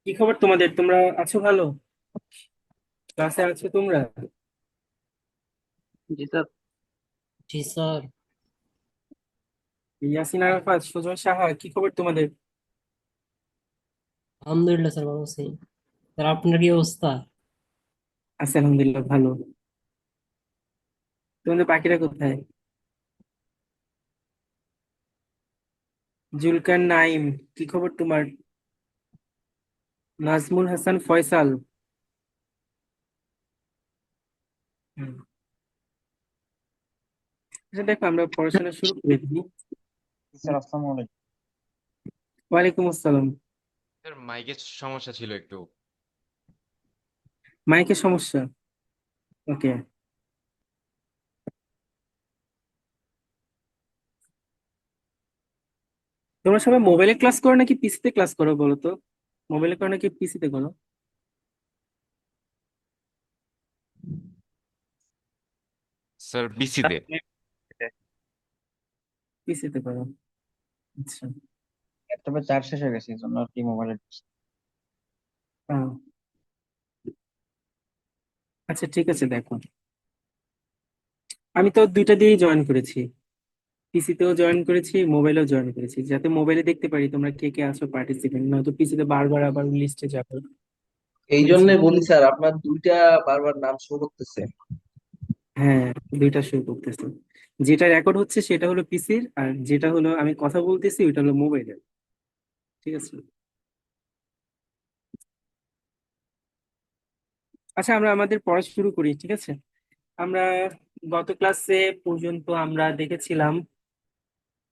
কি খবর তোমাদের? তোমরা আছো ভালো? ক্লাসে আছো তোমরা? জি স্যার। জি স্যার। ইয়াসিন আরাফাত, সুজন সাহা, কি খবর তোমাদের? আলহামদুলিল্লাহ স্যার, ভালো আছি। স্যার আপনার কি অবস্থা? আছে আলহামদুলিল্লাহ, ভালো। তোমাদের বাকিরা কোথায়? জুলকার নাইম, কি খবর তোমার? নাজমুল হাসান ফয়সাল। হুম। আচ্ছা দেখো, আমরা পড়াশোনা শুরু করে দিই। স্যার আসসালামু আলাইকুম। ওয়ালাইকুম আসসালাম। স্যার মাইকের সমস্যা ছিল একটু। মাইকের সমস্যা? ওকে। তোমরা সবাই মোবাইলে ক্লাস করো নাকি পিসিতে ক্লাস করো বলো তো? মোবাইলে করো নাকি পিসিতে করো? স্যার বিসিতে। পিসিতে করো, আচ্ছা। ল্যাপটপে চার্জ শেষ হয়ে গেছে এই জন্য আর কি মোবাইলে। আহ, আচ্ছা ঠিক আছে, দেখো আমি তো দুইটা দিয়েই জয়েন করেছি। পিসিতেও জয়েন করেছি, মোবাইলেও জয়েন করেছি, যাতে মোবাইলে দেখতে পারি তোমরা কে কে আছো পার্টিসিপেন্ট, নয়তো পিসিতে বারবার আবার লিস্টে যাবে। এই বুঝছো? জন্য বলি স্যার, আপনার দুইটা বারবার নাম শো করতেছে। হ্যাঁ, দুইটা শুরু করতেছি। যেটা রেকর্ড হচ্ছে সেটা হলো পিসির, আর যেটা হলো আমি কথা বলতেছি ওইটা হলো মোবাইলের। ঠিক আছে। আচ্ছা, আমরা আমাদের পড়া শুরু করি, ঠিক আছে? আমরা গত ক্লাসে পর্যন্ত আমরা দেখেছিলাম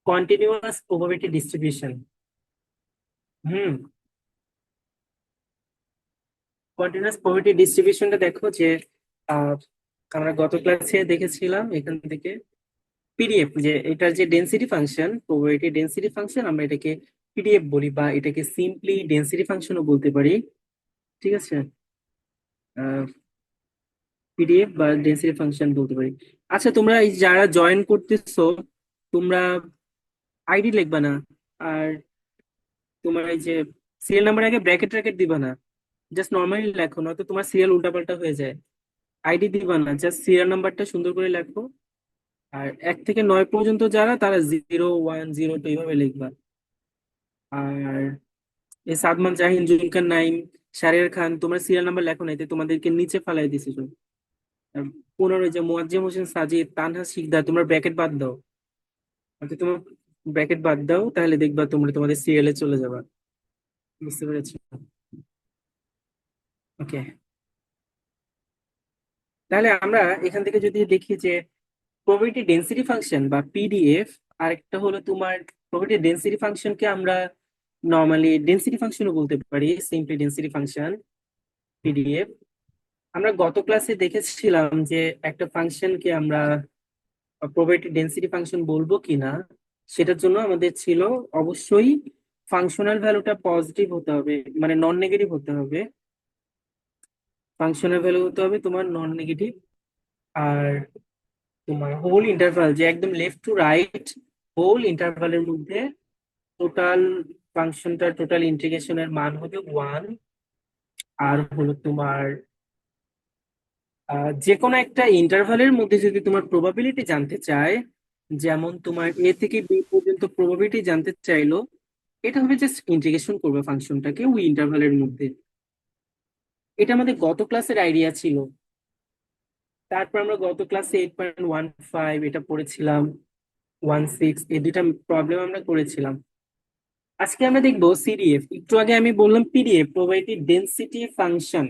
কন্টিনিউয়াস প্রবাবিলিটি ডিস্ট্রিবিউশন। হুম। কন্টিনিউয়াস প্রবাবিলিটি ডিস্ট্রিবিউশনটা দেখো যে আহ, আমরা গত ক্লাসে দেখেছিলাম এখান থেকে পিডিএফ, যে এটার যে density function, probability density function, আমরা এটাকে পিডিএফ বলি বা এটাকে সিম্পলি ডেনসিটি ফাংশনও বলতে পারি। ঠিক আছে, পিডিএফ বা ডেনসিটি ফাংশন বলতে পারি। আচ্ছা, তোমরা এই যারা জয়েন করতেছো, তোমরা আইডি লিখবা না, আর তোমার এই যে সিরিয়াল নাম্বার আগে ব্র্যাকেট ট্র্যাকেট দিবা না, জাস্ট নর্মালি লেখো, নয়তো তোমার সিরিয়াল উল্টাপাল্টা হয়ে যায়। আইডি দিবা না, জাস্ট সিরিয়াল নাম্বারটা সুন্দর করে লেখো। আর 1 থেকে 9 পর্যন্ত যারা, তারা 0 1 0 2 এইভাবে লিখবা। আর এই সাদমান জাহিন, জুলকার নাইম, শারিয়ার খান, তোমরা সিরিয়াল নাম্বার লেখো না, এতে তোমাদেরকে নিচে ফালাই দিছে সব। আর 15 যে মোয়াজ্জেম হোসেন সাজিদ, তানহা শিকদার, তোমরা ব্র্যাকেট বাদ দাও। তোমার ব্র্যাকেট বাদ দাও, তাহলে দেখবা তোমরা তোমাদের সিরিয়ালে চলে যাবা। বুঝতে পেরেছো? ওকে। তাহলে আমরা এখান থেকে যদি দেখি যে প্রবাবিলিটি ডেনসিটি ফাংশন বা পিডিএফ, আরেকটা হলো তোমার প্রবাবিলিটি ডেনসিটি ফাংশনকে আমরা নর্মালি ডেনসিটি ফাংশনও বলতে পারি, সিম্পলি ডেনসিটি ফাংশন, পিডিএফ। আমরা গত ক্লাসে দেখেছিলাম যে একটা ফাংশনকে আমরা প্রবাবিলিটি ডেনসিটি ফাংশন বলবো কিনা, সেটার জন্য আমাদের ছিল অবশ্যই ফাংশনাল ভ্যালুটা পজিটিভ হতে হবে, মানে নন নেগেটিভ হতে হবে। ফাংশনাল ভ্যালু হতে হবে তোমার নন নেগেটিভ। আর তোমার হোল ইন্টারভাল, যে একদম লেফট টু রাইট হোল ইন্টারভালের মধ্যে টোটাল ফাংশনটা, টোটাল ইন্টিগ্রেশনের মান হবে 1। আর হলো তোমার যে কোনো একটা ইন্টারভালের মধ্যে যদি তোমার প্রবাবিলিটি জানতে চায়, যেমন তোমার এ থেকে বি পর্যন্ত প্রবাবিলিটি জানতে চাইলো, এটা হবে জাস্ট ইন্টিগ্রেশন করবে ফাংশনটাকে ওই ইন্টারভালের মধ্যে। এটা আমাদের গত ক্লাসের আইডিয়া ছিল। তারপর আমরা গত ক্লাসে 8.15 এটা পড়েছিলাম, 16 এই দুইটা প্রবলেম আমরা করেছিলাম। আজকে আমরা দেখবো সিডিএফ। একটু আগে আমি বললাম PDF, probability density function,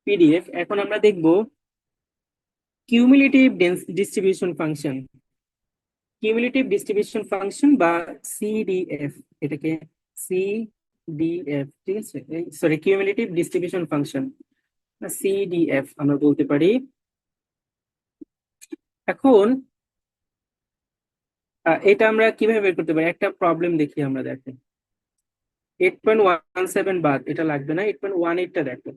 PDF. এখন আমরা দেখবো cumulative distribution function, cumulative distribution function বা সিডিএফ, এটাকে সিডিএফ, ঠিক আছে, sorry, cumulative distribution function, CDF আমরা বলতে পারি। এখন এটা আমরা কিভাবে বের করতে পারি, একটা প্রবলেম দেখি আমরা, দেখেন। 8.17 বাদ, এটা লাগবে না, 8.18টা দেখো।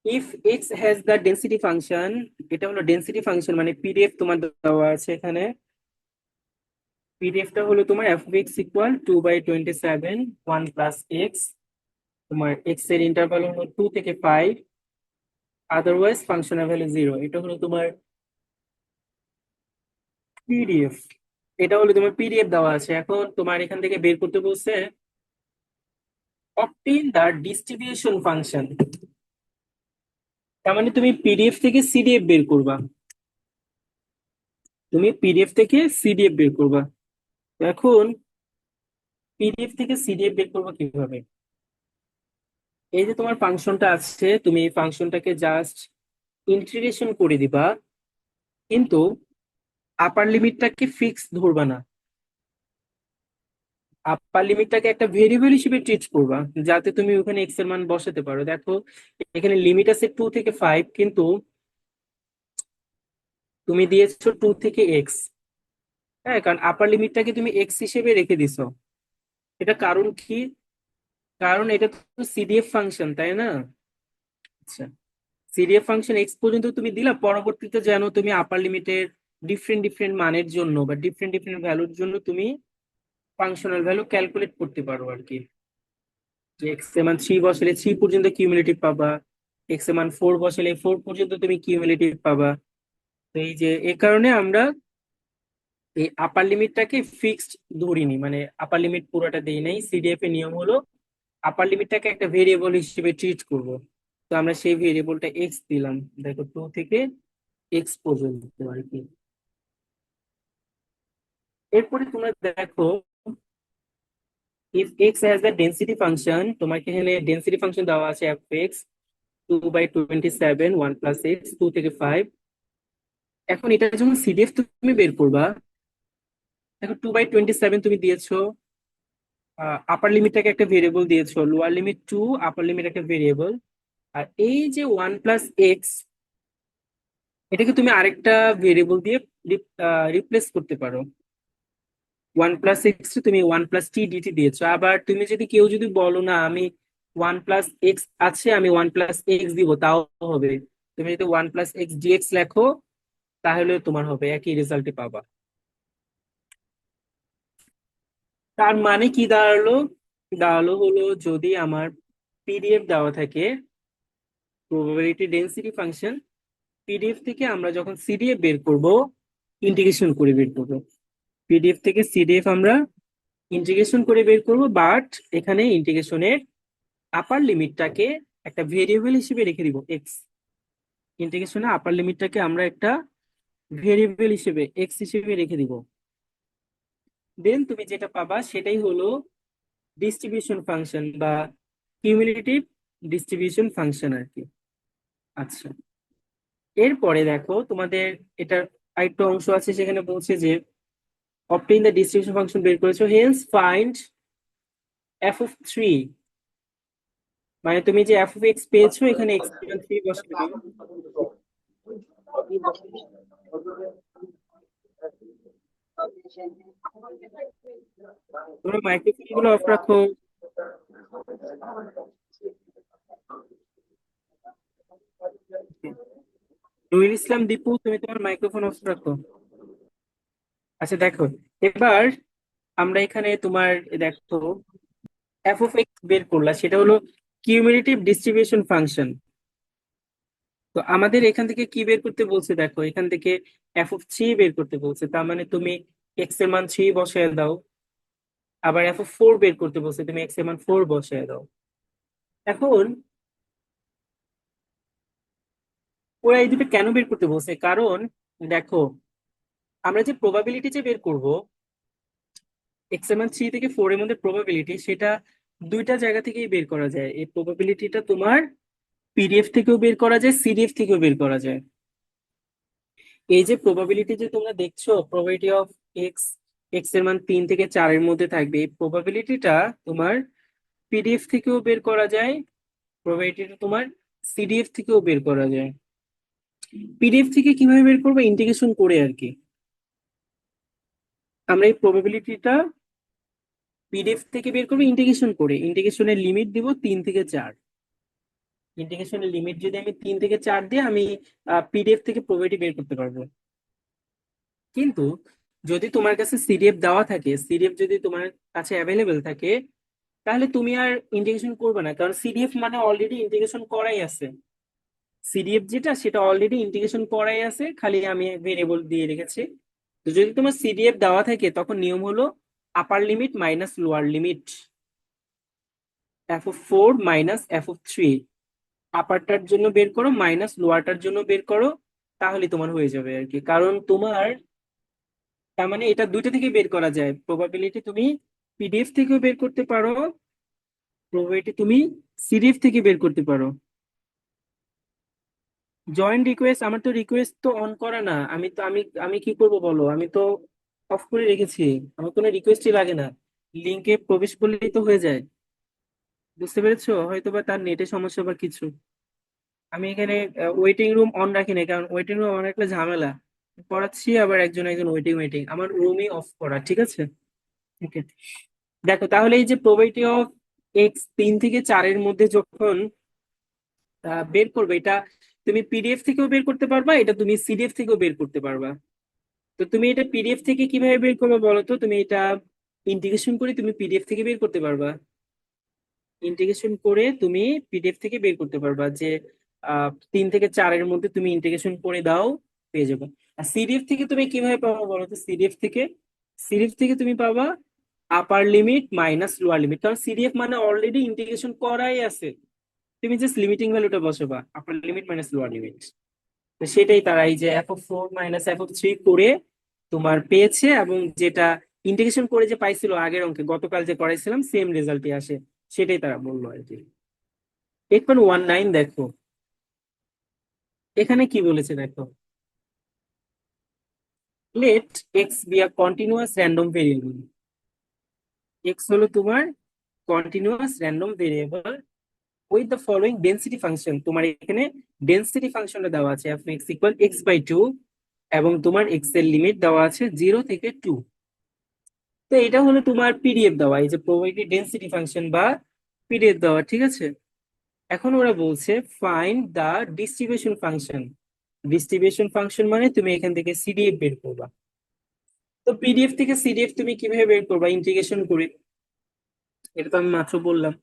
If x has the density function, এটা হলো ডেন্সিটি ফাংশন, মানে পিডিএফ তোমার দেওয়া আছে এখানে। পিডিএফটা হলো তোমার F of x equal 2/27 1 plus x, তোমার এক্স এর ইন্টারভাল হলো 2 থেকে 5, আদারওয়াইজ ফাংশনের ভ্যালু 0। এটা হলো তোমার পিডিএফ। এটা হলো তোমার পিডিএফ দেওয়া আছে। এখন তোমার এখান থেকে বের করতে বলছে অবটেইন দ্য ডিস্ট্রিবিউশন ফাংশন। তার মানে তুমি পিডিএফ থেকে সিডিএফ বের করবা। তুমি পিডিএফ থেকে সিডিএফ বের করবা। তো এখন পিডিএফ থেকে সিডিএফ বের করবা কিভাবে? এই যে তোমার ফাংশনটা আছে, তুমি এই ফাংশনটাকে জাস্ট ইন্টিগ্রেশন করে দিবা, কিন্তু আপার লিমিটটাকে ফিক্স ধরবা না। আপার লিমিটটাকে একটা ভেরিয়েবল হিসেবে ট্রিট করবা, যাতে তুমি ওখানে এক্স এর মান বসাতে পারো। দেখো এখানে লিমিট আছে 2 থেকে 5, কিন্তু তুমি দিয়েছো 2 থেকে এক্স। হ্যাঁ, কারণ আপার লিমিটটাকে তুমি এক্স হিসেবে রেখে দিছো। এটা কারণ কি? কারণ এটা তো সিডিএফ ফাংশন, তাই না? আচ্ছা, সিডিএফ ফাংশন এক্স পর্যন্ত তুমি দিলা, পরবর্তীতে যেন তুমি আপার লিমিটের ডিফারেন্ট ডিফারেন্ট মানের জন্য বা ডিফারেন্ট ডিফারেন্ট ভ্যালুর জন্য তুমি ফাংশনাল ভ্যালু ক্যালকুলেট করতে পারো আর কি। যে এক্স এর মান 3 বসালে 3 পর্যন্ত কিউমুলেটিভ পাবা, এক্স এর মান 4 বসালে 4 পর্যন্ত তুমি কিউমুলেটিভ পাবা। তো এই যে এ কারণে আমরা এই আপার লিমিটটাকে ফিক্সড ধরিনি, মানে আপার লিমিট পুরোটা দেই নাই। সিডিএফ এর নিয়ম হলো আপার লিমিটটাকে একটা ভেরিয়েবল হিসেবে ট্রিট করব। তো আমরা সেই ভেরিয়েবলটা এক্স দিলাম, দেখো 2 থেকে এক্স পর্যন্ত আর কি। এরপরে তোমরা দেখো if x has the density function, তোমাকে এখানে ডেন্সিটি ফাংশন দেওয়া আছে এফ এক্স 2/27 1 প্লাস এক্স 2 থেকে 5। এখন এটা যখন সিডিএফ তুমি বের করবা, দেখো 2/27 তুমি দিয়েছো, আপার লিমিটটাকে একটা ভেরিয়েবল দিয়েছো, লোয়ার লিমিট 2, আপার লিমিট একটা ভেরিয়েবল। আর এই যে 1 প্লাস এক্স, এটাকে তুমি আরেকটা ভেরিয়েবল দিয়ে রিপ্লেস করতে পারো। 1 প্লাস এক্স তুমি 1 প্লাস টি ডিটি দিয়েছো। আবার তুমি যদি কেউ যদি বলো না আমি 1 প্লাস এক্স আছে, আমি 1 প্লাস এক্স দিব, তাও হবে। তুমি যদি 1 প্লাস এক্স ডিএক্স লেখো, তাহলে তোমার হবে, একই রেজাল্টই পাবা। তার মানে কি দাঁড়ালো? দাঁড়ালো হলো যদি আমার পিডিএফ দেওয়া থাকে, প্রবাবিলিটি ডেন্সিটি ফাংশন, পিডিএফ থেকে আমরা যখন সিডিএফ বের করব, ইন্টিগ্রেশন করে বের করব। পিডিএফ থেকে সিডিএফ আমরা ইন্টিগ্রেশন করে বের করব, বাট এখানে ইন্টিগ্রেশনের আপার লিমিটটাকে একটা ভেরিয়েবল হিসেবে রেখে দিব এক্স। ইন্টিগ্রেশনে আপার লিমিটটাকে আমরা একটা ভেরিয়েবল হিসেবে এক্স হিসেবে রেখে দিব। দেন তুমি যেটা পাবা সেটাই হলো ডিস্ট্রিবিউশন ফাংশন বা কিউমুলেটিভ ডিস্ট্রিবিউশন ফাংশন আর কি। আচ্ছা, এরপরে দেখো তোমাদের এটার আরেকটা অংশ আছে, সেখানে বলছে যে অবটেইন দ্য ডিস্ট্রিবিউশন ফাংশন বের করেছো, হেন্স ফাইন্ড এফ অফ 3। মানে তুমি যে এফ অফ এক্স পেয়েছো, এখানে এক্স 3 বসিয়ে দাও। তোমরা মাইক্রোফোন গুলো অফ রাখো। নুরুল ইসলাম দীপু, তুমি তোমার মাইক্রোফোন অফ রাখো। আচ্ছা দেখো, এবার আমরা এখানে তোমার দেখো এফ অফ এক্স বের করলা, সেটা হলো কিউমুলেটিভ ডিস্ট্রিবিউশন ফাংশন। তো আমাদের এখান থেকে কি বের করতে বলছে? দেখো এখান থেকে এফ অফ 3 বের করতে বলছে, তার মানে তুমি এক্স এর মান 3 বসায় দাও। আবার এফ অফ 4 বের করতে বলছে, তুমি এক্স এর মান 4 বসায় দাও। এখন ওরা এই দুটো কেন বের করতে বলছে? কারণ দেখো, আমরা যে প্রবাবিলিটি যে বের করব এক্স এর মান 3 থেকে 4 এর মধ্যে প্রবাবিলিটি, সেটা দুইটা জায়গা থেকেই বের করা যায়। এই প্রবাবিলিটিটা তোমার পিডিএফ থেকেও বের করা যায়, সিডিএফ থেকেও বের করা যায়। এই যে প্রবাবিলিটি যে তোমরা দেখছো, প্রবাবিলিটি অফ এক্স, এক্স এর মান 3 থেকে 4 এর মধ্যে থাকবে, এই প্রবাবিলিটিটা তোমার পিডিএফ থেকেও বের করা যায়, প্রবাবিলিটিটা তোমার সিডিএফ থেকেও বের করা যায়। পিডিএফ থেকে কিভাবে বের করবো? ইন্টিগ্রেশন করে আর কি। আমরা এই প্রবাবিলিটিটা পিডিএফ থেকে বের করবো ইন্টিগ্রেশন করে, ইন্টিগ্রেশনের লিমিট দিব 3 থেকে 4। ইন্টিগ্রেশনের লিমিট যদি আমি 3 থেকে 4 দিয়ে আমি পিডিএফ থেকে প্রবাবিলিটি বের করতে পারবো। কিন্তু যদি তোমার কাছে সিডিএফ দেওয়া থাকে, সিডিএফ যদি তোমার কাছে অ্যাভেলেবেল থাকে, তাহলে তুমি আর ইন্টিগ্রেশন করবে না, কারণ সিডিএফ মানে অলরেডি ইন্টিগ্রেশন করাই আছে। সিডিএফ যেটা সেটা অলরেডি ইন্টিগ্রেশন করাই আছে, খালি আমি ভেরিয়েবল দিয়ে রেখেছি। তো যদি তোমার সিডিএফ দেওয়া থাকে তখন নিয়ম হলো আপার limit minus lower limit, f(4) minus f(3). আপারটার জন্য বের করো মাইনাস লোয়ারটার জন্য বের করো, তাহলে তোমার হয়ে যাবে আর কি। কারণ তোমার তার মানে এটা দুইটা থেকে বের করা যায়, প্রবাবিলিটি তুমি পিডিএফ থেকেও বের করতে পারো, প্রবাবিলিটি তুমি সিডিএফ থেকে বের করতে পারো। জয়েন্ট রিকোয়েস্ট, আমার তো রিকোয়েস্ট তো অন করা না, আমি তো আমি আমি কি করব বলো, আমি তো অফ করে রেখেছি, আমার কোনো রিকোয়েস্টই লাগে না, লিংকে প্রবেশ করলেই তো হয়ে যায়। বুঝতে পেরেছো? হয়তো বা তার নেটে সমস্যা বা কিছু। আমি এখানে ওয়েটিং রুম অন রাখি না, কারণ ওয়েটিং রুম অন রাখলে ঝামেলা, পড়াচ্ছি আবার একজন একজন ওয়েটিং ওয়েটিং, আমার রুমই অফ করা, ঠিক আছে? ওকে, দেখো তাহলে এই যে প্রবাবিলিটি অফ এক্স 3 থেকে 4-এর মধ্যে যখন বের করবে, এটা তুমি পিডিএফ থেকেও বের করতে পারবা, এটা তুমি সিডিএফ থেকেও বের করতে পারবা। তো তুমি এটা পিডিএফ থেকে কিভাবে বের করবে বলো তো? তুমি এটা ইন্টিগ্রেশন করে তুমি পিডিএফ থেকে বের করতে পারবা, ইন্টিগ্রেশন করে তুমি পিডিএফ থেকে বের করতে পারবা যে 3 থেকে 4-এর মধ্যে তুমি ইন্টিগ্রেশন করে দাও, পেয়ে যাবে। আর সিডিএফ থেকে তুমি কিভাবে পাবো বলো তো? সিডিএফ থেকে তুমি পাবা upper limit minus lower limit, কারণ সিডিএফ মানে অলরেডি ইন্টিগ্রেশন করাই আছে, তুমি জাস্ট লিমিটিং ভ্যালুটা বসাবা, upper limit minus lower limit. তো সেটাই তারা এই যে f(4) মাইনাস f(3) করে তোমার পেয়েছে, এবং যেটা ইন্টিগ্রেশন করে যে পাইছিল আগের অঙ্কে গতকাল যে করাইছিলাম সেম রেজাল্টই আসে, সেটাই তারা বললো আর কি। 8.19 দেখো, এখানে কি বলেছে দেখো, let x be a continuous random variable. X হলো তোমার continuous random variable with the following density function. তোমার এখানে ডেন্সিটি ফাংশনটা দেওয়া আছে f(x)=x/2, এবং তোমার এক্স এর লিমিট দেওয়া আছে 0 থেকে 2। তো এটা হলো তোমার পিডিএফ দেওয়া, এই যে প্রবাবিলিটি ডেন্সিটি ফাংশন বা পিডিএফ দেওয়া, ঠিক আছে? এখন ওরা বলছে find the distribution function. Distribution function মানে তুমি এখান থেকে সিডিএফ বের করবা। তো পিডিএফ থেকে সিডিএফ তুমি কিভাবে বের করবা? ইন্টিগ্রেশন করে, এটা তো আমি মাত্র বললাম।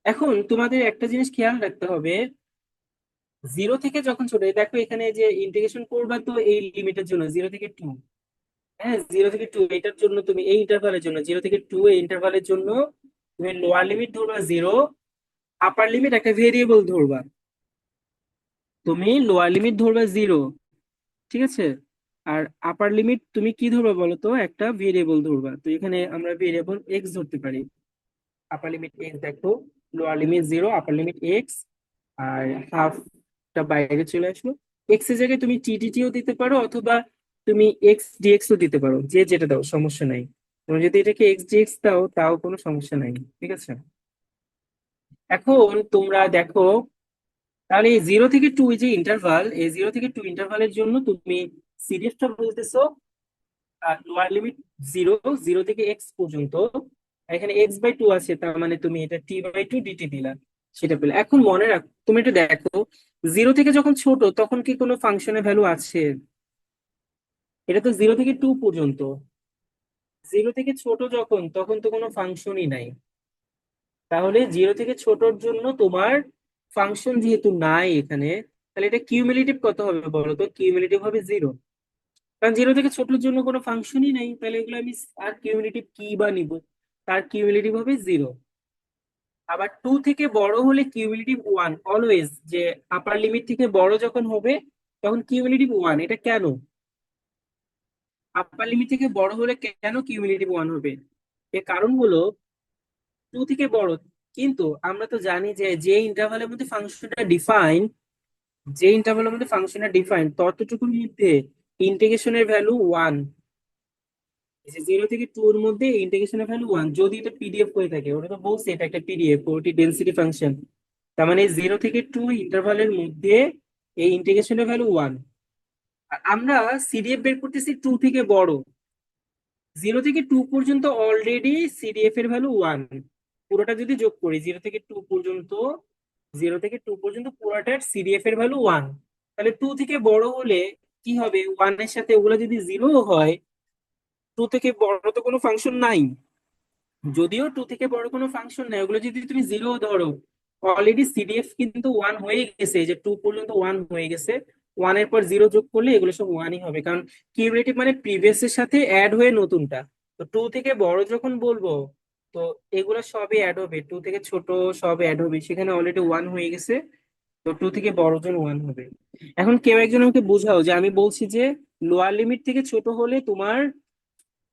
এখন তোমাদের একটা জিনিস খেয়াল রাখতে হবে, 0 থেকে যখন ছোট, এই দেখো এখানে যে ইন্টিগ্রেশন করবা তো এই লিমিটের জন্য 0 থেকে 2, হ্যাঁ 0 থেকে 2 এটার জন্য তুমি এই ইন্টারভালের জন্য 0 থেকে 2 এই ইন্টারভালের জন্য তুমি লোয়ার লিমিট ধরবা 0, আপার লিমিট একটা ভেরিয়েবল ধরবা, তুমি লোয়ার লিমিট ধরবা 0, ঠিক আছে? আর আপার লিমিট তুমি কি ধরবা বলো তো? একটা ভেরিয়েবল ধরবা। তো এখানে আমরা ভেরিয়েবল এক্স ধরতে পারি, আপার লিমিট এক্স দেখো, lower limit 0, upper limit X, আর হাফটা বাইরে চলে আসলো। এক্স এর জায়গায় তুমি টিটিটিও দিতে পারো, অথবা তুমি এক্স ডিএক্স ও দিতে পারো, যে যেটা দাও সমস্যা নাই। তুমি যদি এটাকে এক্স ডিএক্স দাও তাও কোনো সমস্যা নাই, ঠিক আছে? এখন তোমরা দেখো, তাহলে এই 0 থেকে 2 যে ইন্টারভাল, এই 0 থেকে 2 ইন্টারভালের জন্য তুমি সিরিজটা বলতেছো লোয়ার লিমিট 0, 0 থেকে x পর্যন্ত, আর এখানে x/2 আছে, তার মানে তুমি এটা t/2 dt দিলা, সেটা পেলে। এখন মনে রাখ, তুমি এটা দেখো, 0 থেকে যখন ছোট তখন কি কোনো ফাংশনের ভ্যালু আছে? এটা তো 0 থেকে 2 পর্যন্ত, 0 থেকে ছোট যখন তখন তো কোনো ফাংশনই নাই। তাহলে 0 থেকে ছোটর জন্য তোমার ফাংশন যেহেতু নাই এখানে, তাহলে এটা কিউমুলেটিভ কত হবে বলো তো? কিউমুলেটিভ হবে 0, কারণ 0 থেকে ছোটর জন্য কোনো ফাংশনই নাই, তাহলে এগুলো আমি আর কিউমুলেটিভ কি বা নিব? তার কিউমুলেটিভ হবে 0। আবার 2 থেকে বড় হলে কিউমুলেটিভ 1 অলওয়েজ, যে আপার লিমিট থেকে বড় যখন হবে তখন কিউমুলেটিভ 1। এটা কেন? আপার লিমিট থেকে বড় হলে কেন কিউমুলেটিভ 1 হবে? এর কারণ হলো 2 থেকে বড়, কিন্তু আমরা তো জানি যে যে ইন্টারভালের মধ্যে ফাংশনটা ডিফাইন, ততটুকুর মধ্যে ইন্টিগ্রেশনের ভ্যালু 1। 0 থেকে 2 এর মধ্যে ইন্টিগ্রেশনের ভ্যালু 1, যদি এটা পিডিএফ হয়ে থাকে, ওটা তো বলছে এটা একটা পিডিএফ, ওটি ডেন্সিটি ফাংশন, তার মানে 0 থেকে 2 ইন্টারভালের মধ্যে এই ইন্টিগ্রেশনের ভ্যালু 1। আর আমরা সিডিএফ বের করতেছি 2 থেকে বড়, 0 থেকে 2 পর্যন্ত অলরেডি সিডিএফ এর ভ্যালু 1। পুরোটা যদি যোগ করি 0 থেকে 2 পর্যন্ত পুরোটার সিডিএফ এর ভ্যালু 1। তাহলে 2 থেকে বড় হলে কি হবে, 1 এর সাথে ওগুলো যদি 0 হয়, 2 থেকে বড় তো কোনো ফাংশন নাই। যদিও 2 থেকে বড় কোনো ফাংশন নাই, ওগুলো যদি তুমি 0 ধরো, অলরেডি সিডিএফ কিন্তু 1 হয়ে গেছে, যে 2 পর্যন্ত 1 হয়ে গেছে। 1 এর পর 0 যোগ করলে এগুলো সব 1ই হবে, কারণ কিউমুলেটিভ মানে প্রিভিয়াস এর সাথে অ্যাড হয়ে নতুনটা। তো 2 থেকে বড় যখন বলবো, তো এগুলো সবই অ্যাড হবে, 2 থেকে ছোট সব অ্যাড হবে, সেখানে অলরেডি 1 হয়ে গেছে। তো 2 থেকে বড় জন 1 হবে। এখন কেউ একজন আমাকে বোঝাও যে আমি বলছি যে লোয়ার লিমিট থেকে ছোট হলে তোমার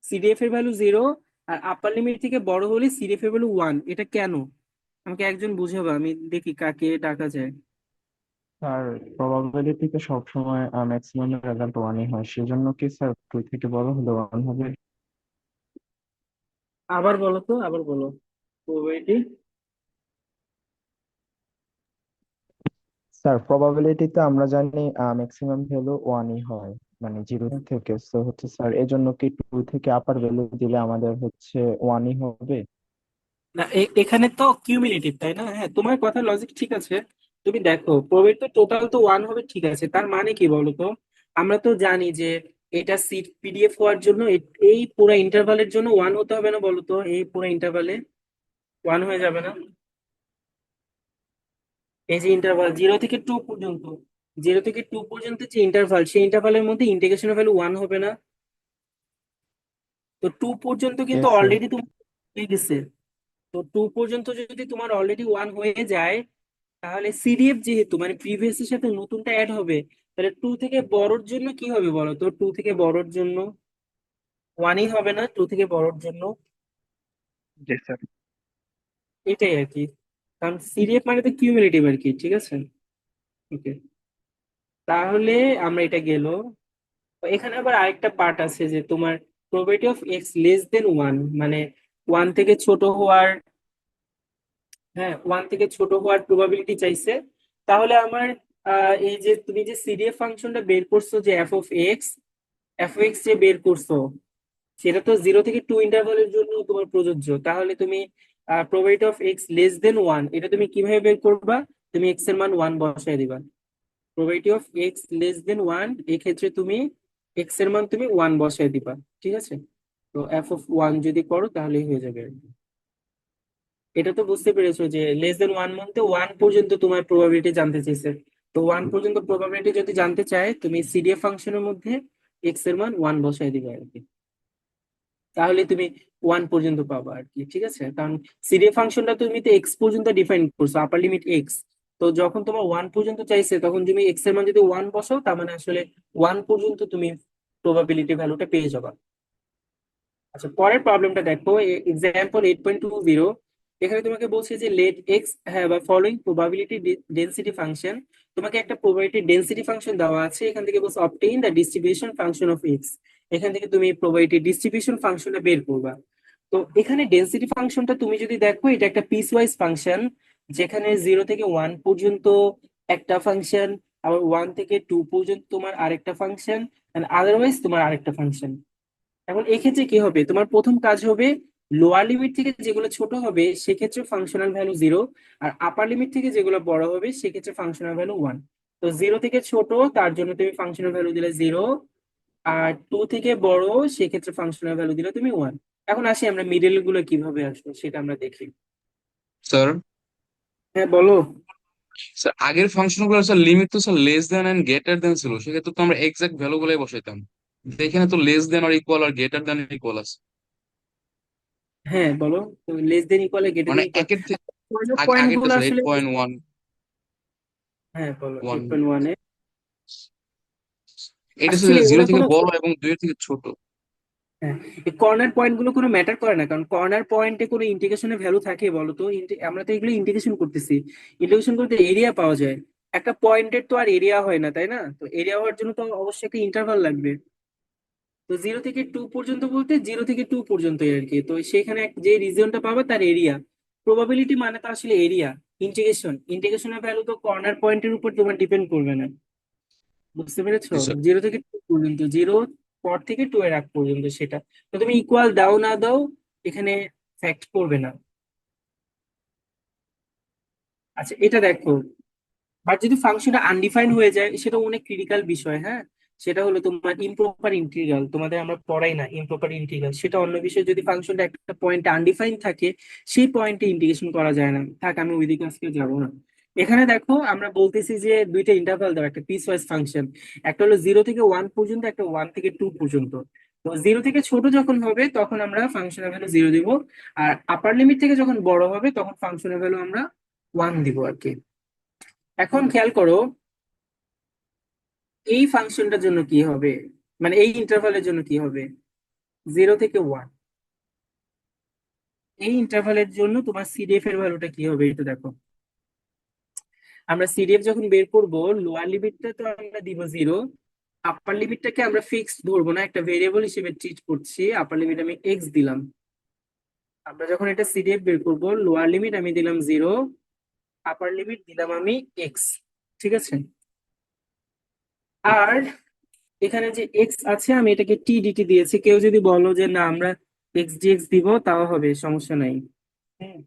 সিডিএফ এর ভ্যালু 0, আর আপার লিমিট থেকে বড় হলে সিডিএফ এর ভ্যালু 1, এটা কেন? আমাকে একজন বুঝাবে, আমি দেখি কাকে ডাকা যায়। স্যার প্রবাবিলিটিতে সবসময় ম্যাক্সিমাম রেজাল্ট ওয়ানই হয়, সেজন্য কি স্যার 2 থেকে বড় হলে 1 হবে? আবার বলো তো, আবার বলো প্রবাবিলিটি। স্যার প্রবাবিলিটিতে আমরা জানি ম্যাক্সিমাম ভ্যালু ওয়ানই হয়, মানে 0 থেকে। সো হচ্ছে স্যার এজন্য কি 2 থেকে আপার ভ্যালু দিলে আমাদের হচ্ছে ওয়ানই হবে? না, এখানে তো কিউমুলেটিভ, তাই না? হ্যাঁ, তোমার কথা লজিক ঠিক আছে। তুমি দেখো প্রবেট তো টোটাল তো 1 হবে, ঠিক আছে, তার মানে কি বলো তো? আমরা তো জানি যে এটা সিট পিডিএফ হওয়ার জন্য এই পুরো ইন্টারভালের জন্য 1 হতে হবে না, বলো তো? এই পুরো ইন্টারভালে 1 হয়ে যাবে না? এই যে ইন্টারভাল 0 থেকে 2 পর্যন্ত, 0 থেকে 2 পর্যন্ত যে ইন্টারভাল, সেই ইন্টারভালের মধ্যে ইন্টিগ্রেশনের ভ্যালু 1 হবে না? তো 2 পর্যন্ত কিন্তু ইয়েস স্যার। অলরেডি তোমার হয়ে গেছে। তো 2 পর্যন্ত যদি তোমার অলরেডি 1 হয়ে যায়, তাহলে সিডিএফ যেহেতু মানে প্রিভিয়াস এর সাথে নতুনটা অ্যাড হবে, তাহলে 2 থেকে বড়র জন্য কি হবে বলো তো? 2 থেকে বড়র জন্য 1ই হবে না? 2 থেকে বড়র জন্য জি স্যার। এটাই আর কি, কারণ সিডিএফ মানে তো কিউমুলেটিভ আর কি, ঠিক আছে। ওকে, তাহলে আমরা এটা গেল। এখানে আবার আরেকটা পার্ট আছে যে তোমার probability of x less than 1, মানে 1 থেকে ছোট হওয়ার, হ্যাঁ 1 থেকে ছোট হওয়ার প্রবাবিলিটি চাইছে। তাহলে আমার এই যে তুমি যে সিডিএফ ফাংশনটা বের করছো, যে এফ অফ এক্স যে বের করছো, সেটা তো 0 থেকে 2 ইন্টারভালের জন্য তোমার প্রযোজ্য। তাহলে তুমি probability of x less than 1 এটা তুমি কিভাবে বের করবা? তুমি এক্স এর মান 1 বসায় দিবা। Probability of x less than 1, এক্ষেত্রে তুমি এক্স এর মান তুমি 1 বসায় দিবা, ঠিক আছে। তো f(1) যদি করো তাহলেই হয়ে যাবে আর কি। এটা তো বুঝতে পেরেছো যে লেস দেন 1 মানতে 1 পর্যন্ত তোমার প্রবাবিলিটি জানতে চাইছে। তো 1 পর্যন্ত প্রবাবিলিটি যদি জানতে চায়, তুমি সিডিএফ ফাংশনের মধ্যে এক্স এর মান 1 বসায় দিবে আর কি। তাহলে তুমি 1 পর্যন্ত পাবা আর কি, ঠিক আছে। কারণ সিডিএফ ফাংশনটা তুমি তো এক্স পর্যন্ত ডিফাইন করছো, আপার লিমিট এক্স। তো যখন তোমার 1 পর্যন্ত চাইছে, তখন তুমি এক্স এর মান যদি 1 বসাও, তার মানে আসলে 1 পর্যন্ত তুমি প্রবাবিলিটি ভ্যালুটা পেয়ে যাবা। আচ্ছা, পরের প্রবলেমটা দেখো, এক্সাম্পল 8.20। এখানে তোমাকে বলছে যে let x have a following probability density function. তোমাকে একটা প্রবাবিলিটি ডেনসিটি ফাংশন দেওয়া আছে, এখান থেকে বলছে obtain the distribution function of x. এখান থেকে তুমি প্রবাবিলিটি ডিস্ট্রিবিউশন ফাংশনটা বের করবা। তো এখানে ডেনসিটি ফাংশনটা তুমি যদি দেখো, এটা একটা পিসওয়াইজ ফাংশন, যেখানে 0 থেকে 1 পর্যন্ত একটা ফাংশন, আবার 1 থেকে 2 পর্যন্ত তোমার আরেকটা ফাংশন, আদারওয়াইজ তোমার আরেকটা ফাংশন। এখন এক্ষেত্রে কি হবে, তোমার প্রথম কাজ হবে লোয়ার লিমিট থেকে যেগুলো ছোট হবে সেক্ষেত্রে ফাংশনাল ভ্যালু 0, আর আপার লিমিট থেকে যেগুলো বড় হবে সেক্ষেত্রে ফাংশনাল ভ্যালু 1। তো 0 থেকে ছোট, তার জন্য তুমি ফাংশনাল ভ্যালু দিলে 0, আর 2 থেকে বড় সেক্ষেত্রে ফাংশনাল ভ্যালু দিলে তুমি 1। এখন আসি আমরা মিডল গুলো কিভাবে আসবো সেটা আমরা দেখি। স্যার হ্যাঁ বলো। স্যার আগের ফাংশন গুলো স্যার লিমিট তো sir less than and greater than ছিল, সেক্ষেত্রে তো আমরা এক্সাক্ট ভ্যালু গুলাই বসাইতাম। কিন্তু এখানে তো লেস দেন আর ইকুয়াল আর গ্রেটার দেন ইকুয়াল আছে। হ্যাঁ বলো, লেস দেন ইকুয়াল গ্রেটার মানে দেন ইকুয়াল একের থেকে পয়েন্ট আগেরটা গুলো স্যার এইট আসলে। পয়েন্ট ওয়ান হ্যাঁ বলো, ওয়ান 8.1 এ এটা আসলে স্যার জিরো এগুলো থেকে কোনো, বড় এবং 2 এর থেকে ছোট। হ্যাঁ, এই কর্নার পয়েন্ট গুলো কোনো ম্যাটার করে না, কারণ কর্নার পয়েন্টে কোনো ইন্টিগ্রেশনের ভ্যালু থাকে বলো তো? আমরা তো এগুলো ইন্টিগ্রেশন করতেছি, ইন্টিগ্রেশন করতে এরিয়া পাওয়া যায়। একটা পয়েন্টের তো আর এরিয়া হয় না, তাই না? তো এরিয়া হওয়ার জন্য তো অবশ্যই একটা ইন্টারভাল লাগবে। তো 0 থেকে 2 পর্যন্ত বলতে 0 থেকে 2 পর্যন্তই আর কি। তো সেখানে যে রিজিয়নটা পাবে তার এরিয়া। প্রবাবিলিটি মানে তো আসলে এরিয়া। ইন্টিগ্রেশনের ভ্যালু তো কর্নার পয়েন্টের উপর তোমার ডিপেন্ড করবে না, বুঝতে পেরেছো? জি স্যার। 0 থেকে 2 পর্যন্ত, 0 পর থেকে 2 এর আগ পর্যন্ত সেটা। তো তুমি ইকুয়াল দাও না দাও এখানে ফ্যাক্ট করবে না। আচ্ছা এটা দেখো, বাট যদি ফাংশনটা আনডিফাইন্ড হয়ে যায় সেটা অনেক ক্রিটিক্যাল বিষয়, হ্যাঁ। সেটা হলো তোমার ইমপ্রপার ইন্টিগ্রাল, তোমাদের আমরা পড়াই না ইমপ্রপার ইন্টিগ্রাল, সেটা অন্য বিষয়। যদি ফাংশনটা একটা পয়েন্টে আনডিফাইন্ড থাকে সেই পয়েন্টে ইন্টিগ্রেশন করা যায় না। থাক, আমি ওইদিকে আজকে যাবো না। এখানে দেখো আমরা বলতেছি যে দুইটা ইন্টারভাল দাও, একটা পিস ওয়াইজ ফাংশন, একটা হলো 0 থেকে 1 পর্যন্ত, একটা 1 থেকে 2 পর্যন্ত। তো 0 থেকে ছোট যখন হবে তখন আমরা ফাংশনের ভ্যালু 0 দিব, আর আপার লিমিট থেকে যখন বড় হবে তখন ফাংশনের ভ্যালু আমরা 1 দিব আর কি। এখন খেয়াল করো এই ফাংশনটার জন্য কি হবে, মানে এই ইন্টারভালের জন্য কি হবে, 0 থেকে 1। এই ইন্টারভালের জন্য তোমার সিডিএফ এর ভ্যালুটা কি হবে এটা দেখো। আমরা সিডিএফ যখন বের করব, লোয়ার লিমিটটা তো আমরা দিব 0, আপার লিমিটটাকে আমরা ফিক্সড ধরবো না, একটা ভেরিয়েবল হিসেবে ট্রিট করছি। আপার লিমিট আমি এক্স দিলাম। আমরা যখন এটা সিডিএফ বের করব, লোয়ার লিমিট আমি দিলাম 0, আপার লিমিট দিলাম আমি এক্স, ঠিক আছে। আর এখানে যে এক্স আছে আমি এটাকে টি ডিটি দিয়েছি। কেউ যদি বলো যে না আমরা এক্স ডিএক্স দিব তাও হবে, সমস্যা নাই। হ্যাঁ,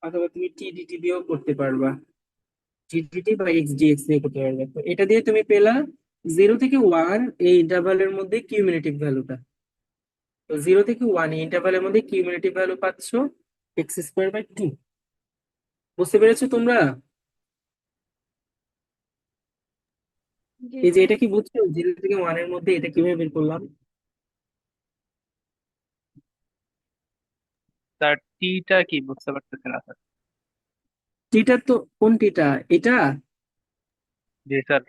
অথবা তুমি টি ডিটি দিয়েও করতে পারবা, টি ডিটি বা এক্স ডিএক্স দিয়ে করতে পারবে। তো এটা দিয়ে তুমি পেলা 0 থেকে 1 এই ইন্টারভালের মধ্যে কিউমুলেটিভ ভ্যালুটা। তো 0 থেকে 1 এই ইন্টারভালের মধ্যে কিউমুলেটিভ ভ্যালু পাচ্ছ x² / 2। বুঝতে পেরেছো তোমরা? এই যে এটা কি বুঝছো, 0 থেকে 1 এর মধ্যে এটা কিভাবে বের করলাম? স্যার টিটা কি বুঝতে পারতেছি না স্যার। টিটা তো কোন টিটা? এটা জি স্যার।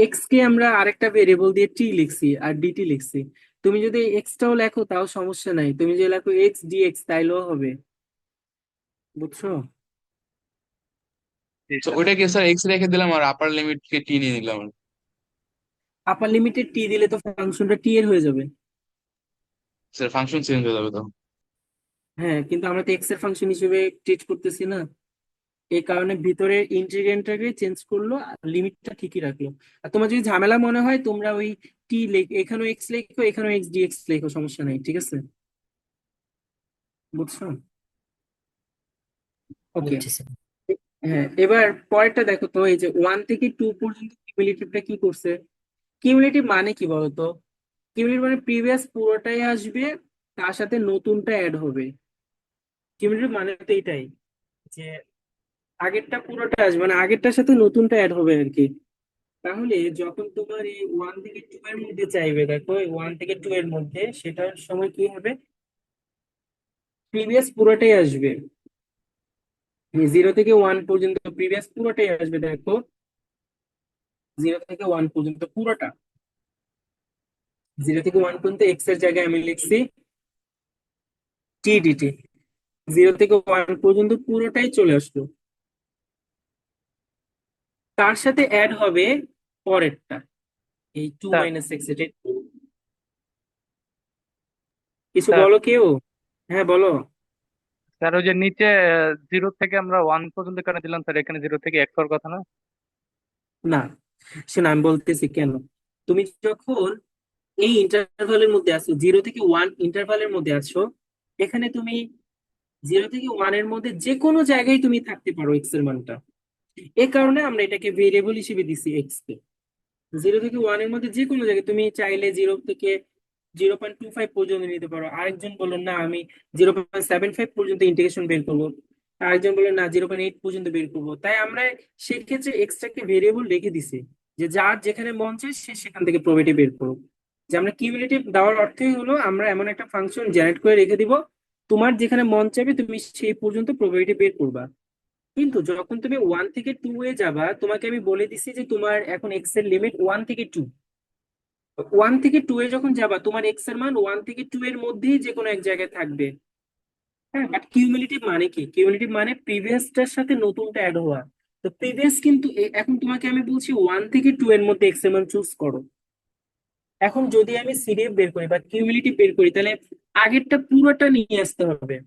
এক্স কে আমরা আরেকটা ভেরিয়েবল দিয়ে টি লিখছি আর ডিটি লিখছি। তুমি যদি এক্সটাও লেখো তাও সমস্যা নাই, তুমি যদি লেখো এক্স ডিএক্স তাইলেও হবে। বুঝছো? জি তো স্যার। ওইটা কি স্যার এক্স রেখে দিলাম আর আপার লিমিট কে টি নিয়ে নিলাম? আপার লিমিটে টি দিলে তো ফাংশনটা টি এর হয়ে যাবে। স্যার ফাংশন চেঞ্জ হয়ে যাবে তো? হ্যাঁ, কিন্তু আমরা তো এক্স এর ফাংশন হিসেবে ট্রিট করতেছি না, এই কারণে ভিতরের ইন্টিগ্রেন্ডটাকে চেঞ্জ করলো আর লিমিটটা ঠিকই রাখলো। আর তোমার যদি ঝামেলা মনে হয় তোমরা ওই টি এখানেও এক্স লেখো এখানেও এক্স ডিএক্স লেখো, সমস্যা নাই, ঠিক আছে। বুঝছো? ওকে। বুঝছি স্যার। হ্যাঁ, এবার পরেরটা দেখো তো, এই যে 1 থেকে 2 পর্যন্ত কিউমুলেটিভটা কি করছে। কিউমুলেটিভ মানে কি বলতো? কিউমুলেটিভ মানে প্রিভিয়াস পুরোটাই আসবে, তার সাথে নতুনটা অ্যাড হবে। কিউমুলেটিভ মানে তো এটাই, যে আগেরটা পুরোটা আসবে, মানে আগেরটার সাথে নতুনটা অ্যাড হবে আর কি। তাহলে যখন তোমার এই 1 থেকে 2 এর মধ্যে চাইবে, দেখো এই 1 থেকে 2 এর মধ্যে, সেটার সময় কি হবে, প্রিভিয়াস পুরোটাই আসবে। 0 থেকে 1 পর্যন্ত প্রিভিয়াস পুরোটাই আসবে, দেখো 0 থেকে 1 পর্যন্ত পুরোটা। 0 থেকে 1 পর্যন্ত এক্স এর জায়গায় আমি লিখছি টি ডিটি। 0 থেকে 1 পর্যন্ত পুরোটাই চলে আসলো, তার সাথে অ্যাড হবে পরেরটা, এই 2 স্যার মাইনাস এক্স। এটা কিছু স্যার বলো কেউ? হ্যাঁ বলো। স্যার ওই যে নিচে 0 থেকে আমরা 1 পর্যন্ত কেন দিলাম স্যার? এখানে 0 থেকে এক্স হওয়ার কথা না? না, শোনো আমি বলতেছি কেন। তুমি যখন এই ইন্টারভালের মধ্যে আছো, 0 থেকে 1 ইন্টারভালের মধ্যে আছো, এখানে তুমি 0 থেকে 1 এর মধ্যে যে কোনো জায়গায় তুমি থাকতে পারো এক্স এর মানটা। এ কারণে আমরা এটাকে ভেরিয়েবল হিসেবে দিছি এক্স কে। 0 থেকে 1 এর মধ্যে যে কোনো জায়গায় তুমি চাইলে 0 থেকে 0.25 পর্যন্ত নিতে পারো। আরেকজন বললো না আমি 0.75 পর্যন্ত ইন্টিগ্রেশন বের করবো, আরেকজন বললো না 0.8 পর্যন্ত বের করবো। তাই আমরা সেক্ষেত্রে এক্সট্রাকে ভেরিয়েবল রেখে দিছি, যে যার যেখানে মন চায় সে সেখান থেকে প্রবাবিলিটি বের করুক। যে আমরা কিউমুলেটিভ দেওয়ার অর্থই হলো আমরা এমন একটা ফাংশন জেনারেট করে রেখে দিব, তোমার যেখানে মন চাইবে তুমি সেই পর্যন্ত প্রবাবিলিটি বের করবা। কিন্তু যখন তুমি 1 থেকে 2 এ যাবা, তোমাকে আমি বলে দিছি যে তোমার এখন এক্স এর লিমিট 1 থেকে 2। 1 থেকে 2 এ যখন যাবা তোমার এক্স এর মান 1 থেকে 2 এর মধ্যেই যে কোনো এক জায়গায় থাকবে। হ্যাঁ, বাট কিউমুলেটিভ মানে কি? কিউমুলেটিভ মানে প্রিভিয়াসটার সাথে নতুনটা অ্যাড হওয়া। তো প্রিভিয়াস কিন্তু এখন তোমাকে আমি বলছি 1 থেকে 2 এর মধ্যে এক্স এর মান চুজ করো। এখন যদি আমি সিডিএফ বের করি বা কিউমুলেটিভ বের করি, তাহলে আগেরটা পুরোটা নিয়ে আসতে হবে,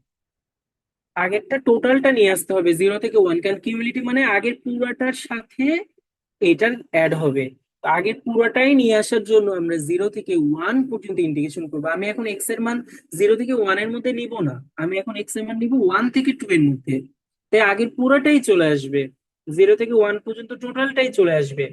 আগেরটা টোটালটা নিয়ে আসতে হবে 0 থেকে 1, কারণ কিউমুলেটিভ মানে আগের পুরোটার সাথে এটার অ্যাড হবে। আগের পুরোটাই নিয়ে আসার জন্য আমরা 0 থেকে 1 পর্যন্ত ইন্টিগ্রেশন করবো। আমি এখন এক্স এর মান 0 থেকে 1 এর মধ্যে নিব না, আমি এখন এক্স এর মান নিব 1 থেকে 2 এর মধ্যে। তাই আগের পুরোটাই চলে আসবে, 0 থেকে 1 পর্যন্ত টোটালটাই চলে আসবে।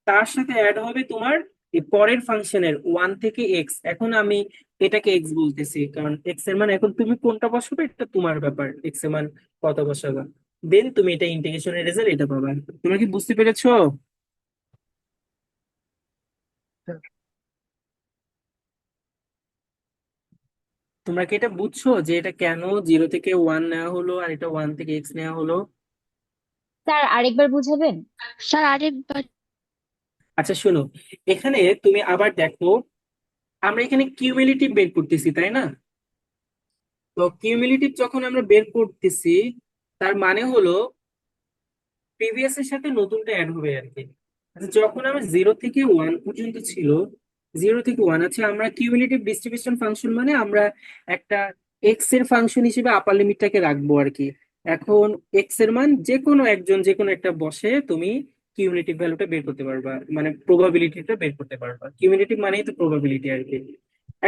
তার সাথে অ্যাড হবে তোমার এই পরের ফাংশনের 1 থেকে x। এখন আমি এটাকে এক্স বলতেছি কারণ এক্স এর মান এখন তুমি কোনটা বসাবে এটা তোমার ব্যাপার, এক্স এর মান কত বসাবে। দেন তুমি এটা ইন্টিগ্রেশনের রেজাল্ট এটা পাবা। তোমরা কি বুঝতে পেরেছো? তোমরা কি এটা বুঝছো যে এটা কেন 0 থেকে 1 নেওয়া হলো আর এটা 1 থেকে x নেওয়া হলো? স্যার আরেকবার বুঝাবেন? স্যার আরেকবার। আচ্ছা শোনো, এখানে তুমি আবার দেখো, আমরা এখানে কিউমুলেটিভ বের করতেছি তাই না? তো কিউমুলেটিভ যখন আমরা বের করতেছি তার মানে হলো প্রিভিয়াস এর সাথে নতুনটা অ্যাড হবে আর কি। আচ্ছা, যখন আমরা 0 থেকে 1 পর্যন্ত ছিল, 0 থেকে 1, আচ্ছা আমরা কিউমুলেটিভ ডিস্ট্রিবিউশন ফাংশন মানে আমরা একটা এক্স এর ফাংশন হিসেবে আপার লিমিটটাকে রাখবো আর কি। এখন এক্স এর মান যে কোনো একজন যে কোনো একটা বসে তুমি কিউমুলেটিভ ভ্যালুটা বের করতে পারবা, মানে প্রবাবিলিটিটা বের করতে পারবা। কিউমুলেটিভ মানেই তো প্রবাবিলিটি আর কি।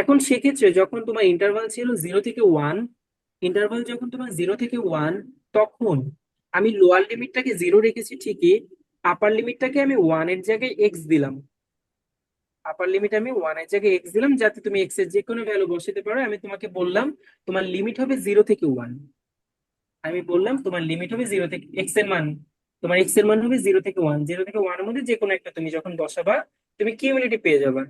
এখন সেক্ষেত্রে যখন তোমার ইন্টারভাল ছিল 0 থেকে 1, ইন্টারভাল যখন তোমার 0 থেকে 1, তখন আমি লোয়ার লিমিটটাকে 0 রেখেছি ঠিকই, আপার লিমিটটাকে আমি 1 এর জায়গায় এক্স দিলাম। আপার লিমিট আমি 1 এর জায়গায় এক্স দিলাম যাতে তুমি এক্স এর যে কোনো ভ্যালু বসাতে পারো। আমি তোমাকে বললাম তোমার লিমিট হবে 0 থেকে 1। আমি বললাম তোমার লিমিট হবে 0 থেকে এক্স এর মান, তোমার এক্স এর মান হবে 0 থেকে 1। 0 থেকে 1 এর মধ্যে যে কোনো একটা তুমি যখন বসাবা তুমি কিউমুলেটিভ পেয়ে যাবা।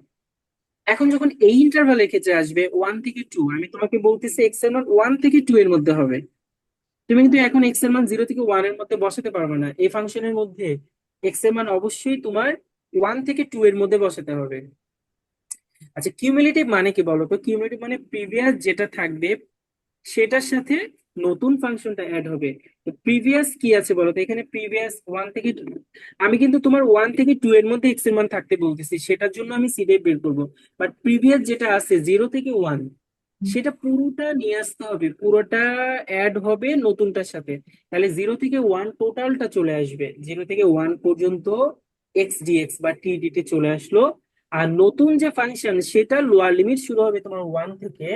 এখন যখন এই ইন্টারভালের ক্ষেত্রে আসবে 1 থেকে 2, আমি তোমাকে বলতেছি এক্স এর মান 1 থেকে 2 এর মধ্যে হবে। তুমি কিন্তু এখন এক্স এর মান 0 থেকে 1 এর মধ্যে বসাতে পারবে না, এই ফাংশনের মধ্যে এক্স এর মান অবশ্যই তোমার 1 থেকে 2 এর মধ্যে বসাতে হবে। আচ্ছা কিউমুলেটিভ মানে কি বলো তো? কিউমুলেটিভ মানে প্রিভিয়াস যেটা থাকবে সেটার সাথে নতুন ফাংশনটা অ্যাড হবে। তো প্রিভিয়াস কি আছে বলো তো? এখানে প্রিভিয়াস 1 থেকে 2, আমি কিন্তু তোমার 1 থেকে 2 এর মধ্যে এক্স এর মান থাকতে বলতেছি, সেটার জন্য আমি সিডে বের করবো। বাট প্রিভিয়াস যেটা আছে 0 থেকে 1, সেটা পুরোটা নিয়ে আসতে হবে, পুরোটা অ্যাড হবে নতুনটার সাথে। তাহলে 0 থেকে 1 টোটালটা চলে আসবে, 0 থেকে 1 পর্যন্ত এক্স ডিএক্স বা টি ডিটি চলে আসলো। আর নতুন যে ফাংশন সেটা লোয়ার লিমিট শুরু হবে তোমার 1 থেকে,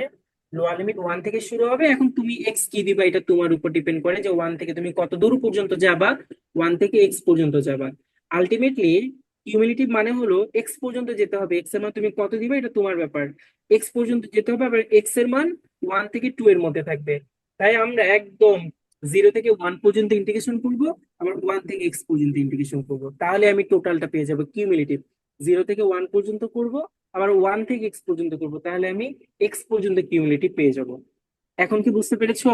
লোয়ার লিমিট 1 থেকে শুরু হবে। এখন তুমি এক্স কি দিবা এটা তোমার উপর ডিপেন্ড করে যে 1 থেকে তুমি কত দূর পর্যন্ত যাবা, 1 থেকে x পর্যন্ত যাবা। আলটিমেটলি কিউমুলেটিভ মানে হলো এক্স পর্যন্ত যেতে হবে, এক্স এর মান তুমি কত দিবা এটা তোমার ব্যাপার। এক্স পর্যন্ত যেতে হবে, আবার এক্স এর মান 1 থেকে 2 এর মধ্যে থাকবে। তাই আমরা একদম 0 থেকে 1 পর্যন্ত ইন্টিগ্রেশন করবো, আবার 1 থেকে x পর্যন্ত ইন্টিগ্রেশন করবো, তাহলে আমি টোটালটা পেয়ে যাবো কিউমুলেটিভ। 0 থেকে 1 পর্যন্ত করব, আবার 1 থেকে x পর্যন্ত করব, তাহলে আমি এক্স পর্যন্ত কিউমুলেটিভ পেয়ে যাব। এখন কি বুঝতে পেরেছো?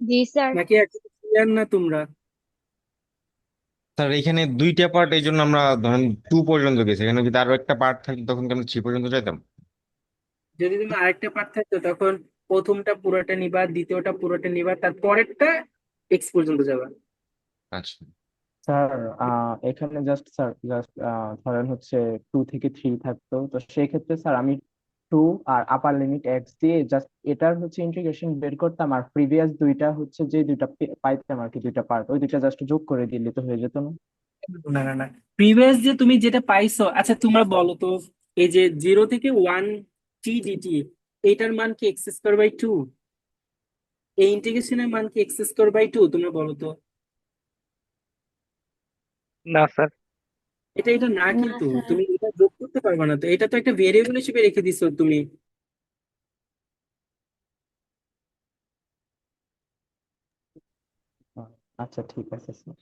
জি স্যার। নাকি এখন ক্লিয়ার না তোমরা? স্যার এখানে দুইটা পার্ট, এই জন্য আমরা ধরেন 2 পর্যন্ত গেছি। এখানে যদি আরো একটা পার্ট থাকতো তখন কি আমরা 3 পর্যন্ত যাইতাম? যদি তুমি আরেকটা পার্ট থাকতো তখন প্রথমটা পুরোটা নিবা, দ্বিতীয়টা পুরোটা নিবা, তার পরেরটা এক্স পর্যন্ত যাবা। আচ্ছা স্যার এখানে জাস্ট ধরেন হচ্ছে 2 থেকে 3 থাকতো, তো সেই ক্ষেত্রে স্যার আমি 2 আর আপার লিমিট এক্স দিয়ে জাস্ট এটার হচ্ছে ইন্টিগ্রেশন বের করতাম, আর প্রিভিয়াস দুইটা হচ্ছে যে দুইটা পাইতাম আর কি, দুইটা পার্ট, ওই দুইটা জাস্ট যোগ করে দিলে তো হয়ে যেত না? না না না, প্রিভিয়াস যে তুমি যেটা পাইছো, আচ্ছা তোমরা বলো তো, এই যে 0 থেকে 1 টি ডিটি, এইটার মান কি x²/2? এই ইন্টিগ্রেশনের মান কি x²/2? তোমরা বলো তো। না স্যার। এটা এটা না, না কিন্তু স্যার। তুমি এটা যোগ করতে পারবে না, তো এটা তো একটা ভেরিয়েবল হিসেবে রেখে দিছো তুমি। আহ, আচ্ছা ঠিক আছে স্যার।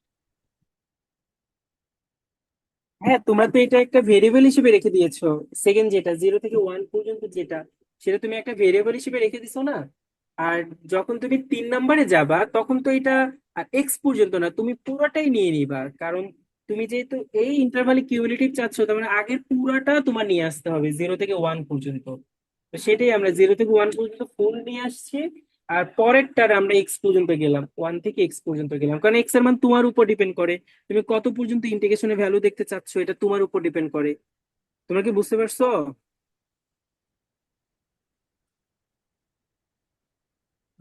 হ্যাঁ তোমরা তো এটা একটা ভেরিয়েবল হিসেবে রেখে দিয়েছো, সেকেন্ড যেটা 0 থেকে 1 পর্যন্ত যেটা, সেটা তুমি একটা ভেরিয়েবল হিসেবে রেখে দিছো না। আর যখন তুমি 3 নম্বরে যাবা তখন তো এটা এক্স পর্যন্ত না, তুমি পুরোটাই নিয়ে নিবা, কারণ তুমি যেহেতু এই ইন্টারভালে কিউমুলেটিভ চাচ্ছ, তার মানে আগের পুরাটা তোমার নিয়ে আসতে হবে 0 থেকে 1 পর্যন্ত। তো সেটাই আমরা 0 থেকে 1 পর্যন্ত ফুল নিয়ে আসছি, আর পরেরটার আমরা এক্স পর্যন্ত গেলাম, 1 থেকে x পর্যন্ত গেলাম, কারণ এক্স এর মান তোমার উপর ডিপেন্ড করে, তুমি কত পর্যন্ত ইন্টিগ্রেশনের ভ্যালু দেখতে চাচ্ছ এটা তোমার উপর ডিপেন্ড করে। তোমরা কি বুঝতে পারছো?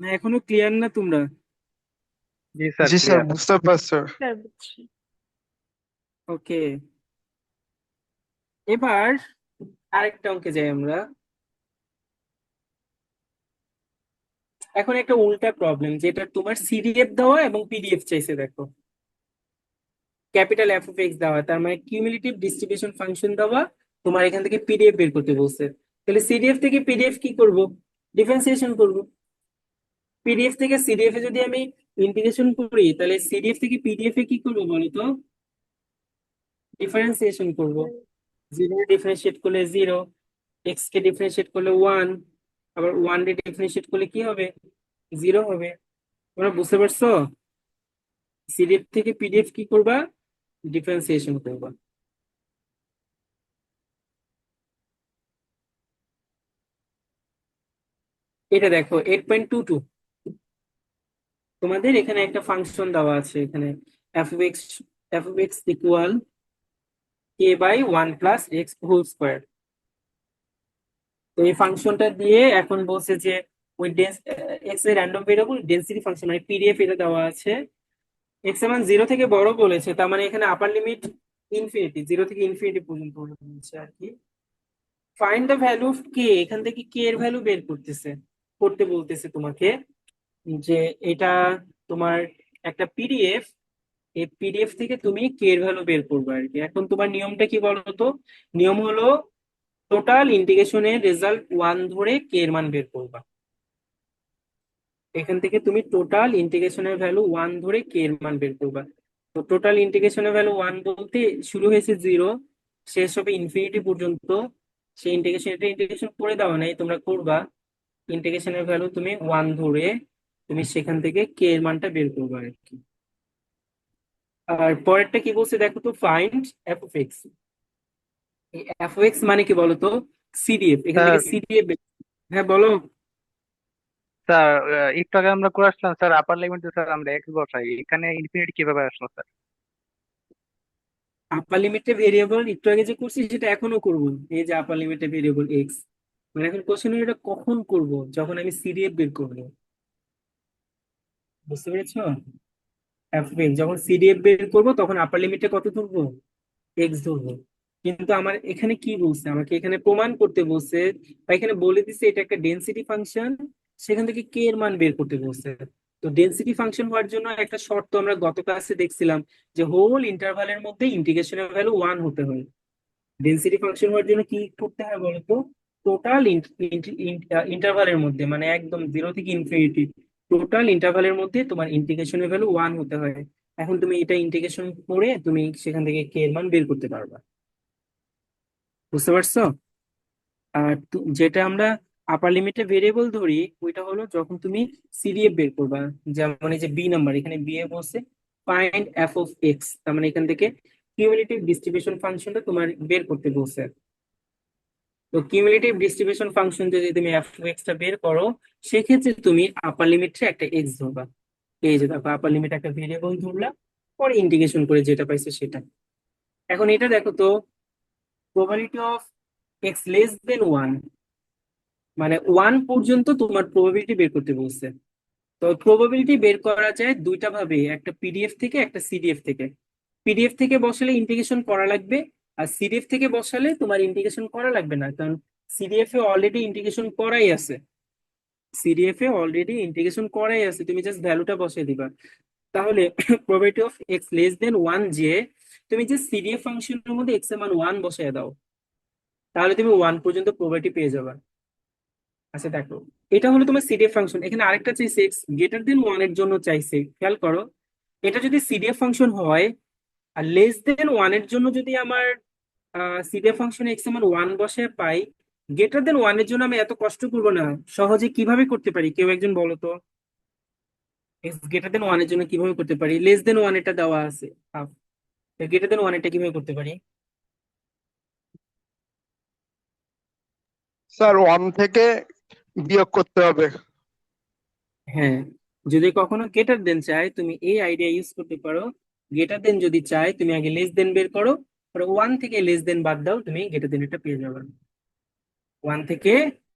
না এখনো ক্লিয়ার না তোমরা? জি স্যার, জি স্যার, ক্লিয়ার। বুঝতে পারছি। স্যার বুঝছি। ওকে, এবার আরেকটা অঙ্কে যাই আমরা। এখন একটা উল্টা প্রবলেম, যেটা তোমার সিডিএফ দেওয়া এবং পিডিএফ চাইছে। দেখো, ক্যাপিটাল এফ অফ এক্স দেওয়া, তার মানে কিউমুলেটিভ ডিস্ট্রিবিউশন ফাংশন দেওয়া, তোমার এখান থেকে পিডিএফ বের করতে বলছে। তাহলে সিডিএফ থেকে পিডিএফ কি করব? ডিফারেন্সিয়েশন করব। পিডিএফ থেকে সিডিএফ এ যদি আমি ইন্টিগ্রেশন করি, তাহলে সিডিএফ থেকে পিডিএফ এ কি করবো বলো তো? ডিফারেন্সিয়েশন করব। জিরো ডিফারেন্সিয়েট করলে জিরো, এক্স কে ডিফারেন্সিয়েট করলে ওয়ান, আবার ওয়ান কে ডিফারেন্সিয়েট করলে কি হবে? জিরো হবে। তোমরা বুঝতে পারছো? সিডিএফ থেকে পিডিএফ কি করবা? ডিফারেন্সিয়েশন করবা। এটা দেখো 8.22, তোমাদের এখানে একটা ফাংশন দেওয়া আছে, এখানে f of x equal k by one plus x whole square. তো এই ফাংশনটা দিয়ে এখন বলছে যে ওই এক্স এর র্যান্ডম ভেরিয়েবল ডেন্সিটি ফাংশন মানে পিডিএফ এটা দেওয়া আছে। এক্স এর মান জিরো থেকে বড় বলেছে, তার মানে এখানে আপার লিমিট ইনফিনিটি, জিরো থেকে ইনফিনিটি পর্যন্ত বলছে আর কি। ফাইন্ড দ্য ভ্যালু অফ কে, এখান থেকে কে এর ভ্যালু বের করতে বলতেছে তোমাকে, যে এটা তোমার একটা পিডিএফ, এই পিডিএফ থেকে তুমি কে এর ভ্যালু বের করবে আর কি। এখন তোমার নিয়মটা কি বলো তো? নিয়ম হলো টোটাল ইন্টিগ্রেশনের রেজাল্ট ওয়ান ধরে কে এর মান বের করবা। এখান থেকে তুমি টোটাল ইন্টিগ্রেশনের ভ্যালু ওয়ান ধরে কে এর মান বের করবা। তো টোটাল ইন্টিগ্রেশনের ভ্যালু ওয়ান বলতে শুরু হয়েছে জিরো, শেষ হবে ইনফিনিটি পর্যন্ত। সেই ইন্টিগ্রেশন করে দেওয়া নাই, তোমরা করবা। ইন্টিগ্রেশনের ভ্যালু তুমি ওয়ান ধরে তুমি সেখান থেকে কে এর মানটা বের করবা আর কি। আর পরেরটা কি বলছে দেখো তো, find F of x. F of x মানে কি বলতো? সিডিএফ, এখান স্যার থেকে সিডিএফ। হ্যাঁ বলো। স্যার একটু আগে আমরা করে আসলাম স্যার আপার লিমিটে স্যার আমরা এক্স বসাই, এখানে ইনফিনিটি কিভাবে আসলো স্যার? আপার লিমিটে ভেরিয়েবল একটু আগে যে করছি সেটা এখনো করবো। এই যে আপার লিমিটে ভেরিয়েবল এক্স, মানে এখন কোশ্চেন এটা কখন করব? যখন আমি সিডিএফ বের করবো। বুঝতে পেরেছো? এফ এক্স যখন সিডিএফ বের করবো তখন আপার লিমিটে কত ধরবো? এক্স ধরবো। কিন্তু আমার এখানে কি বলছে, আমাকে এখানে প্রমাণ করতে বলছে, বা এখানে বলে দিছে এটা একটা ডেনসিটি ফাংশন, সেখান থেকে কে এর মান বের করতে বলছে। তো ডেনসিটি ফাংশন হওয়ার জন্য একটা শর্ত আমরা গত ক্লাসে দেখছিলাম, যে হোল ইন্টারভালের মধ্যে ইন্টিগ্রেশনের ভ্যালু ওয়ান হতে হয়। ডেনসিটি ফাংশন হওয়ার জন্য কি করতে হয় বলতো? টোটাল ইন্টারভালের মধ্যে, মানে একদম জিরো থেকে ইনফিনিটি, টোটাল ইন্টারভালের মধ্যে তোমার ইন্টিগ্রেশনের ভ্যালু ওয়ান হতে হয়। এখন তুমি এটা ইন্টিগ্রেশন করে তুমি সেখান থেকে কে এর মান বের করতে পারবা। বুঝতে পারছো? আর যেটা আমরা আপার লিমিটে ভেরিয়েবল ধরি, ওইটা হলো যখন তুমি সিডিএফ বের করবা। যেমন এই যে বি নাম্বার, এখানে বি এ বলছে ফাইন্ড এফ অফ এক্স, তার মানে এখান থেকে কিউমুলেটিভ ডিস্ট্রিবিউশন ফাংশনটা তোমার বের করতে বলছে। তো কিউমুলেটিভ ডিস্ট্রিবিউশন ফাংশন যদি তুমি এফ অফ এক্স টা বের করো, সেক্ষেত্রে তুমি আপার লিমিটে একটা এক্স ধরবা। এই যে দেখো, আপার লিমিট একটা ভেরিয়েবল ধরলা, পরে ইন্টিগ্রেশন করে যেটা পাইছে সেটা। এখন এটা দেখো তো, probability of x less than one, মানে ওয়ান পর্যন্ত তোমার প্রবাবিলিটি বের করতে বলছে। তো প্রবাবিলিটি বের করা যায় দুইটা ভাবে, একটা পিডিএফ থেকে একটা সিডিএফ থেকে। পিডিএফ থেকে বসালে ইন্টিগ্রেশন করা লাগবে, আর সিডিএফ থেকে বসালে তোমার ইন্টিগ্রেশন করা লাগবে না, কারণ সিডিএফ এ অলরেডি ইন্টিগ্রেশন করাই আছে। সিডিএফ এ অলরেডি ইন্টিগ্রেশন করাই আছে, তুমি জাস্ট ভ্যালুটা বসিয়ে দিবা। তাহলে probability of x less than one, যে তুমি যে সিডিএফ ফাংশনের মধ্যে এক্স এর মান ওয়ান বসায় দাও, তাহলে তুমি ওয়ান পর্যন্ত প্রবাবিলিটি পেয়ে যাবে। আচ্ছা দেখো, এটা হলো তোমার সিডিএফ ফাংশন। এখানে আরেকটা চাইছে এক্স গ্রেটার দেন ওয়ান এর জন্য চাইছে, খেয়াল করো। এটা যদি সিডিএফ ফাংশন হয়, আর লেস দেন ওয়ান এর জন্য যদি আমার সিডিএফ ফাংশনে এক্স এর মান ওয়ান বসে পাই, গ্রেটার দেন ওয়ান এর জন্য আমি এত কষ্ট করবো না, সহজে কিভাবে করতে পারি কেউ একজন বলো তো? এক্স গ্রেটার দেন ওয়ান এর জন্য কিভাবে করতে পারি? লেস দেন ওয়ান এটা দেওয়া আছে, গ্রেটার দেন ওয়ান এটা কিভাবে করতে পারি? স্যার ওয়ান থেকে বিয়োগ করতে হবে। হ্যাঁ, যদি কখনো গ্রেটার দেন চাই তুমি এই আইডিয়া ইউজ করতে পারো। গ্রেটার দেন যদি চাই তুমি আগে লেস দেন বের করো, পরে ওয়ান থেকে লেস দেন বাদ দাও, তুমি গ্রেটার দেন এটা পেয়ে যাবে। ওয়ান থেকে